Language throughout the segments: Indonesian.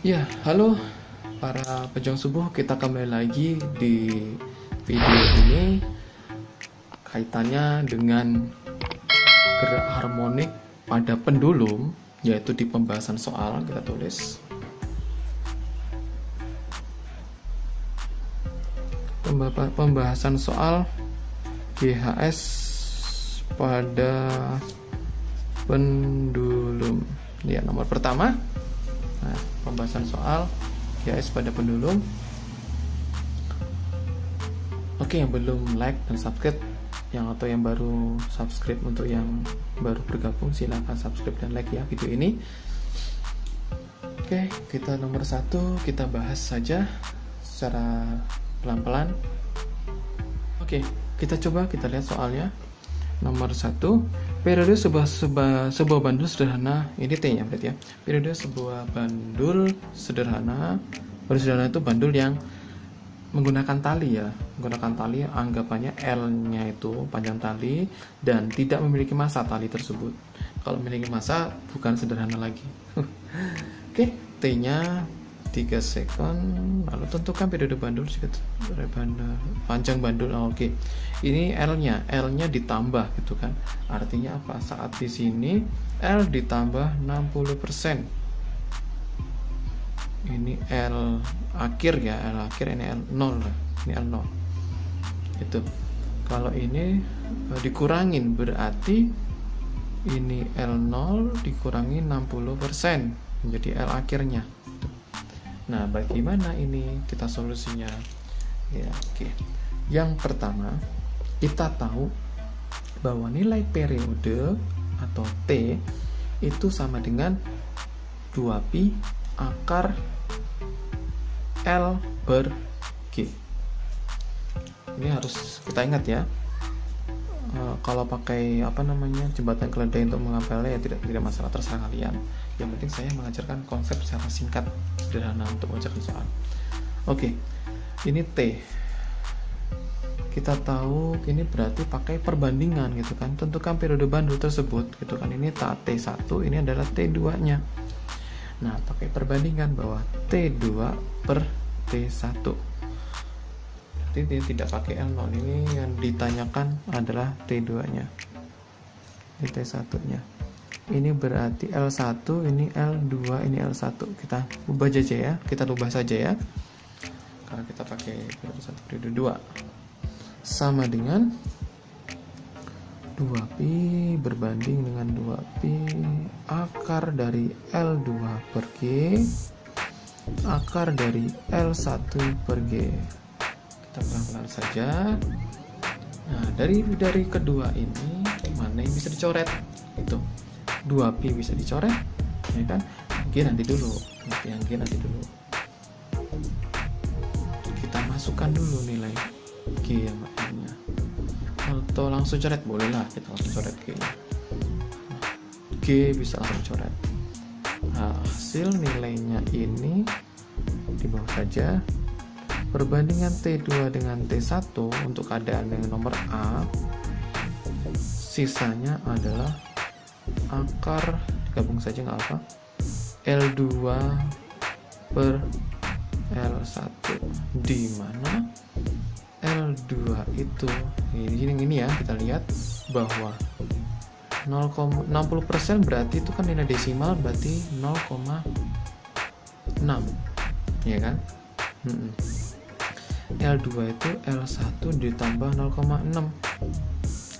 Ya, halo para pejuang subuh, kita kembali lagi di video ini kaitannya dengan gerak harmonik pada pendulum, yaitu di pembahasan soal. Kita tulis pembahasan soal GHS pada pendulum. Ya, nomor pertama. Nah, pembahasan soal GHS pada pendulum. Oke, yang belum like dan subscribe, atau yang baru subscribe, untuk yang baru bergabung silahkan subscribe dan like ya video ini. Oke, kita nomor 1 kita bahas saja secara pelan-pelan. Oke, kita lihat soalnya. Nomor 1, periode sebuah bandul sederhana, ini T ya berarti ya. Periode sebuah bandul sederhana. Bandul sederhana itu bandul yang menggunakan tali ya. Menggunakan tali, anggapannya L-nya itu panjang tali dan tidak memiliki massa tali tersebut. Kalau memiliki massa bukan sederhana lagi. Oke, T-nya 3 sekon, lalu tentukan periode bandul, panjang bandul. Oke. Ini L-nya ditambah gitu kan. Artinya apa? Saat di sini L ditambah 60%. Ini L akhir ya, L akhir, ini L0. Ini L0. Itu. Kalau ini dikurangin, berarti ini L0 dikurangi 60% menjadi L akhirnya. Nah, bagaimana ini kita solusinya? Ya, oke. Yang pertama, kita tahu bahwa nilai periode atau T itu sama dengan 2pi akar L per G. Ini harus kita ingat ya. Kalau pakai jembatan keledai untuk menghafalnya ya tidak masalah, terserah kalian. Yang penting saya mengajarkan konsep secara singkat sederhana untuk mengerjakan soal. Oke, ini T. Kita tahu ini berarti pakai perbandingan gitu kan. Tentukan periode bandul tersebut gitu kan. Ini T1, ini adalah T2 nya. Nah, pakai perbandingan bahwa T2 per T1. Jadi dia tidak pakai L0. Ini yang ditanyakan adalah T2 nya. Ini T1 nya. Ini berarti L1, ini L2, ini L1. Kita ubah saja ya. Karena kita pakai periode 1 periode 2. Sama dengan 2pi berbanding dengan 2pi akar dari L2 per G akar dari L1 per G. Kita pelan-pelan saja. Nah, dari kedua ini mana yang bisa dicoret? Itu 2pi bisa dicoret, ya kan? G nanti dulu. Kita masukkan dulu nilai G yang makanya. Atau langsung coret bolehlah, kita langsung coret G. G bisa langsung coret. Nah, hasil nilainya ini di bawah saja. Perbandingan T2 dengan T1 untuk keadaan dengan nomor A, sisanya adalah akar, digabung saja nggak apa, L2 per L1, di mana L2 itu ini ya, kita lihat bahwa 60% berarti itu kan nilai desimal, berarti 0,6 ya kan. L2 itu L1 ditambah 0,6.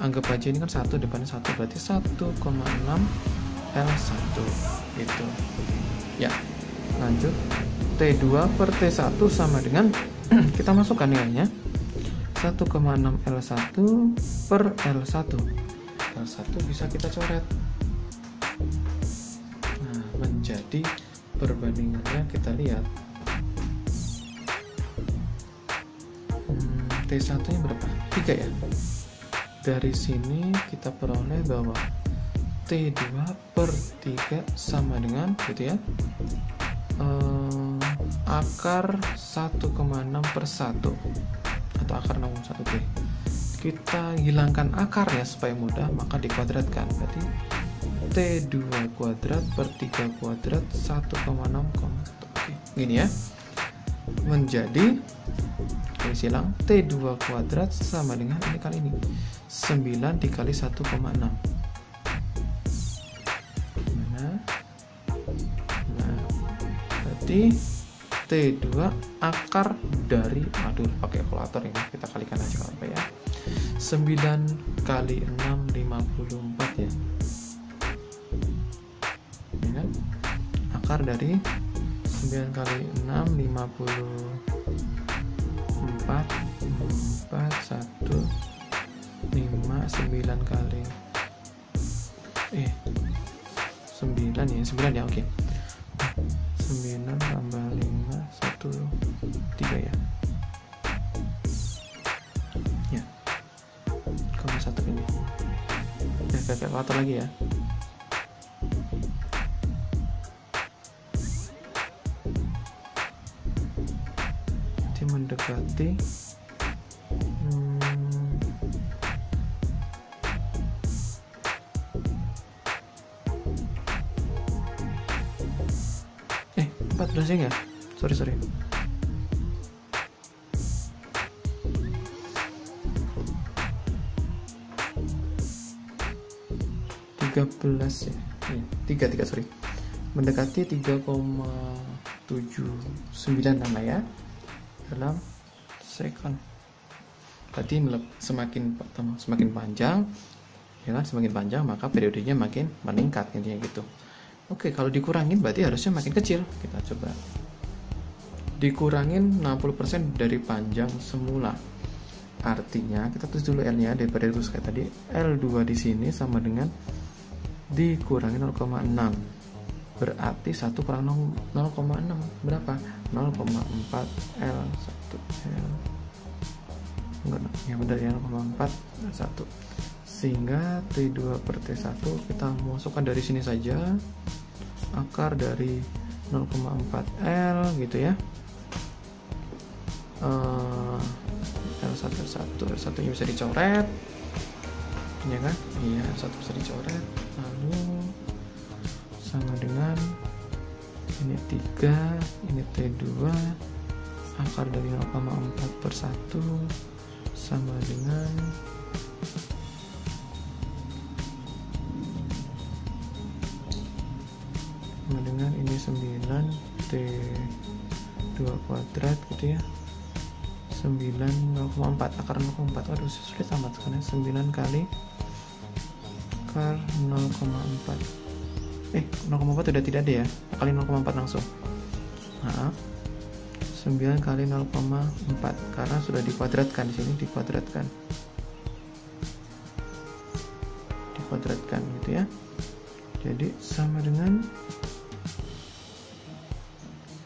Anggap aja ini kan 1 depannya 1, berarti 1,6 L1 itu. Ya, lanjut. T2 per T1 sama dengan kita masukkan nilainya 1,6 L1 per L1. L1 bisa kita coret. Nah, menjadi perbandingannya kita lihat. T1 nya berapa? 3 ya. Dari sini kita peroleh bahwa T2 per 3 sama dengan gitu ya, akar 1,6 per 1 atau akar 61T. Kita hilangkan akarnya supaya mudah, maka dikuadratkan. Berarti T2 kuadrat per 3 kuadrat 1,6 Oke, gini ya, menjadi silang T2 kuadrat sama dengan ini kali ini 9 dikali 1,6. Nah, berarti T2 akar dari, aduh pakai kalkulator ini, kita kalikan aja kalau apa ya, 9 kali 6 54 ya. Ini kan akar dari 9 kali 6 54 4 1 5 9 kali 9 ya, 9 ya, oke. 9 tambah 5 1 3 ya. Ya. Kalau satu ini. Ya, pakai kalkulator lagi ya. Mendekati empat belas ya, sorry 13 ya, 3 sorry, mendekati 3,79 nama ya dalam second. Berarti semakin panjang ya kan, semakin panjang maka periodenya makin meningkat, intinya gitu. Oke, kalau dikurangin berarti harusnya makin kecil. Kita coba dikurangin 60% dari panjang semula. Artinya kita tulis dulu L nya daripada terus kayak tadi, L2 di sini sama dengan dikurangi 0,6. Berarti 1 kurang 0,6 berapa? 0,4 L 1 L. Enggak, ya benar ya, 0,4 1. Sehingga T2 per T1 kita masukkan dari sini saja akar dari 0,4 L gitu ya. L1 L1 nya bisa dicoret ya kan? Iya, 1 bisa dicoret, lalu sama dengan ini 3, ini T2 akar dari 0,4 per 1 sama dengan ini 9 T2 kuadrat gitu ya, 9 0,4 akar 0,4. Aduh sulit amat karena 9 kali akar 0,4 0,4 udah tidak ada ya, kali 0,4 langsung. Maaf, 9 kali 0,4 karena sudah dikuadratkan di sini, dikuadratkan gitu ya. Jadi sama dengan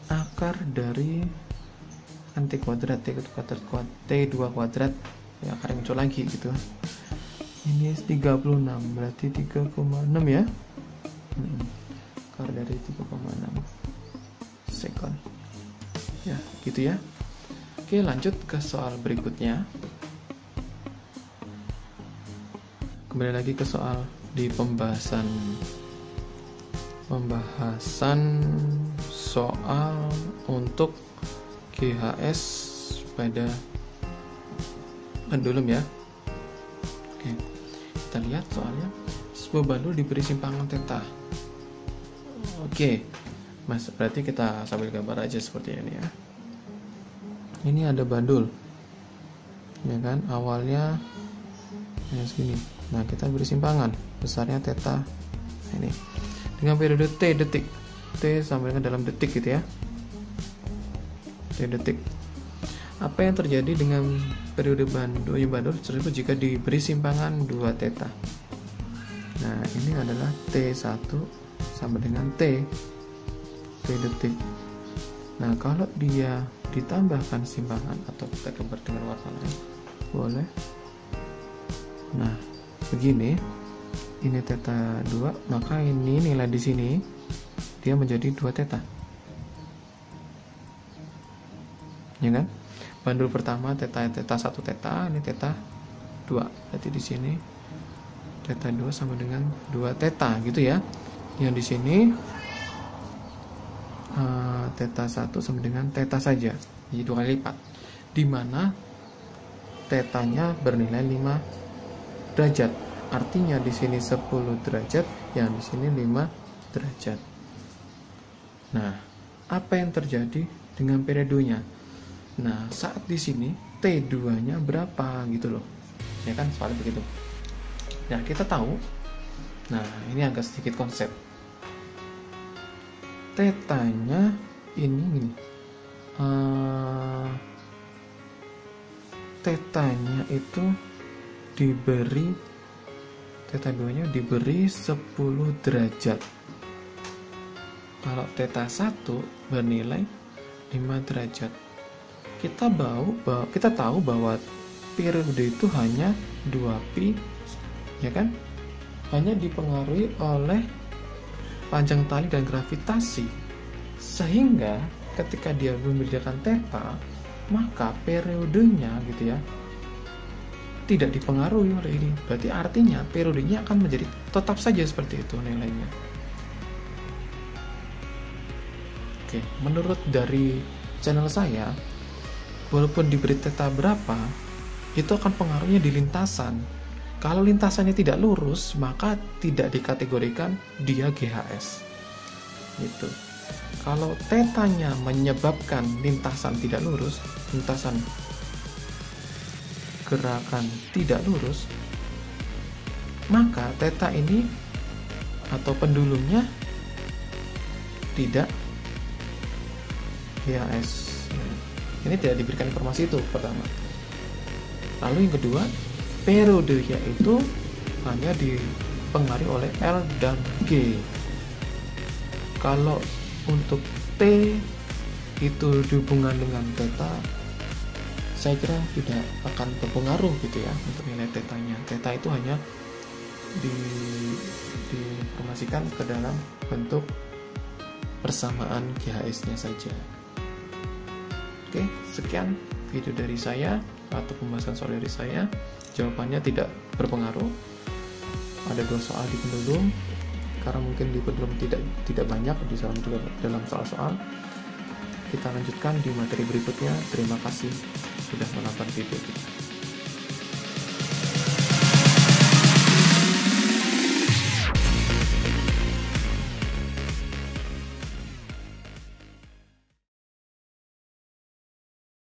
akar dari T kuadrat T2 kuadrat ya, akar yang muncul lagi gitu. Ini 36 berarti 3,6 ya. Akar dari 3,6 second ya, gitu ya. Oke, lanjut ke soal berikutnya. Kembali lagi ke soal di pembahasan soal untuk GHS pada pendulum ya. Oke, kita lihat soalnya. Sebuah bandul diberi simpangan theta. Oke, Mas, berarti kita sambil gambar aja seperti ini ya. Ini ada bandul, ya kan? Awalnya segini. Nah, kita beri simpangan besarnya theta ini dengan periode T detik. T sampai dengan dalam detik gitu ya. T detik. Apa yang terjadi dengan periode bandul tersebut jika diberi simpangan 2 theta? Nah, ini adalah T1 sama dengan T detik. Nah, kalau dia ditambahkan simpangan atau kita gambar dengan warna lain, boleh. Nah, begini. Ini theta 2, maka ini nilai di sini dia menjadi 2 theta. Ya kan? Bandul pertama theta 1 theta, ini theta 2. Berarti di sini theta 2 sama dengan 2 theta gitu ya. Yang di sini theta 1 sama dengan theta saja, jadi 2 kali lipat, di mana tetanya bernilai 5 derajat. Artinya di sini 10 derajat, yang di sini 5 derajat. Nah, apa yang terjadi dengan periodenya? Nah, saat di sini T2-nya berapa gitu loh. Ya kan, soalnya begitu. Nah, kita tahu. Nah, ini agak sedikit konsep. Tetanya ini gini. Tetanya itu diberi theta 2-nya diberi 10 derajat. Kalau theta 1 bernilai 5 derajat. Kita tahu bahwa periode itu hanya 2pi, ya kan? Hanya dipengaruhi oleh panjang tali dan gravitasi. Sehingga ketika dia memberikan theta, maka periodenya gitu ya tidak dipengaruhi oleh ini. Berarti artinya periodenya akan menjadi tetap saja seperti itu nilainya. Oke, menurut dari channel saya, walaupun diberi theta berapa, itu akan pengaruhnya di lintasan. Kalau lintasannya tidak lurus, maka tidak dikategorikan dia GHS. Gitu. Kalau tetanya menyebabkan lintasan tidak lurus, lintasan gerakan tidak lurus, maka theta ini atau pendulumnya tidak GHS. Ini tidak diberikan informasi itu pertama. Lalu yang kedua, periode yaitu hanya dipengaruhi oleh L dan G. Kalau untuk T itu dihubungkan dengan theta, saya kira tidak akan terpengaruh gitu ya untuk nilai tetanya. Theta itu hanya diinformasikan ke dalam bentuk persamaan GHS-nya saja. Oke, sekian video dari saya atau pembahasan soal dari saya. Jawabannya tidak berpengaruh. Ada 2 soal di pendulum, karena mungkin di pendulum tidak banyak di dalam soal-soal. Kita lanjutkan di materi berikutnya. Terima kasih sudah menonton video kita.